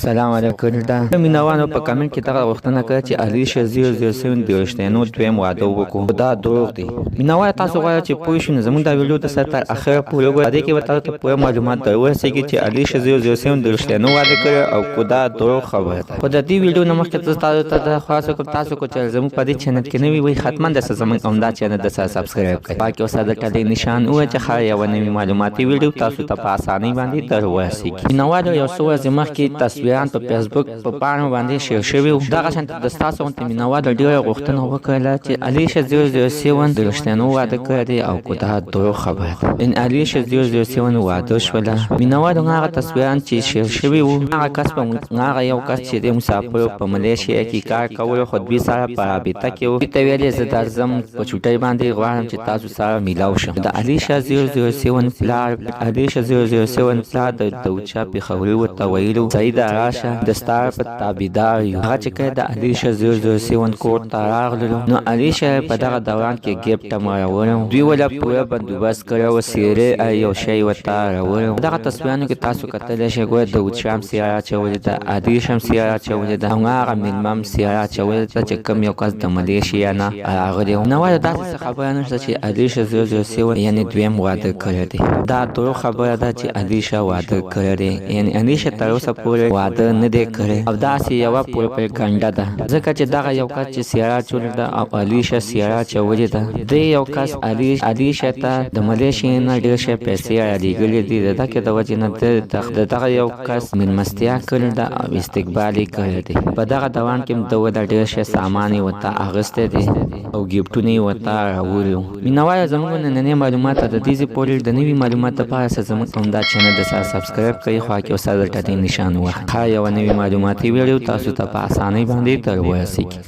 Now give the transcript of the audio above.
سلام علیکم دا مینوانو په کمنټ کې دغه غوښتنه کوي چې الیشا 007 د رښتینو دویم واده وکړو دا دروغ دی. مینوال تاسو غواړئ چې پوه شئ نو زموږ دا ویډیو د سر تر اخره پورې وګورئ. دې کې به تاسو ته پوره معلومات درورسېږي چې الیشا 007 د رښتینو واده کړی او کو دا دروغ خبره ده. په دې ویډیو نه مخکې تاسو ته د خاصو کوم تاسو کو چې زموږ په دې چینل کې نوی وي حتما د زموږ عمده چینل د سره سبسکرایب کړئ. پاکي او ساده ټاله نشان او چې خا یو نوی معلوماتي ویډیو تاسو ته په اسانۍ باندې درورسېږي. مینوال یو څو ورځې مخکې تصویران په فیسبوک په پاڼو باندې شیر شوي وو. دغه شان د ستاسو غوندې مینوال ډېره غوښتنه وکړله چې الیشا 007 د رښتینو واده کړی دی او کو دا دروغ خبره ده. ان الیشا 007 واده شوله. مینوال هغه تصویران چې شیر شوي وو هغه کس په هغه یو کس چې د مسافرو په ملیشیا کې کار کولو خو دوی سره په رابطه کې وو. ته ویلې زه درځم په چوټۍ باندې غواړم چې تاسو سره میلاو شم. د الیشا 007 پلار الیشا 007 پلار د دوچا پیښوري ورته ویلو سیده راشه د ستار په تابعدار یو. هغه چې کله د الیشا 007 کور ته راغلو نو الیشا په دغه دوران کې ګیپ ته راوړو. دوی ولا پوره بندوبست کړو سیره یو شی ورته راوړو. دغه تصویرونو کې تاسو کتلی شئ ګوره د وچام سیاره اچولې ده الیشا سیاره اچولې ده هغه میلمم سیاره اچولې ده چې کوم یو کس د ملیشیا نه راغلی و. نو داسې خبره نشته چې الیشا 007 یعنی دویم واده کړی دی. دا دروغ خبره ده چې الیشا واده کړی دی. یعنی الیشا تر اوسه پورې واده نه دی کړی او داسې یوه پروپاګاندا ده ځکه چې دغه یو کس چې سیاره اچولې ده او الیشا سیاره اچولې ده دی یو کس الیشا ته د ملیشیا نه ډېر ښه پیسې رالیږلې دي. د دغې د وجې نه د دغه یو کس مېلمستیا کړې ده او استقبال یې کړی دی. په دغه دوران کې د ورته ډېر ښه سامان یې ورته اخیستی دی او ګیفټونه یې ورته راوړي وو. مینوال زموږ نننۍ معلومات د دې ځای پورې د نوي معلومات لپاره زموږ عمده چینل د سره سبسکرایب کړئ خوا کې او سره د ټاټې نشان ووهئ. هر یوه نوې معلوماتي ویډیو تاسو ته په اسانۍ باندې درورسېږي.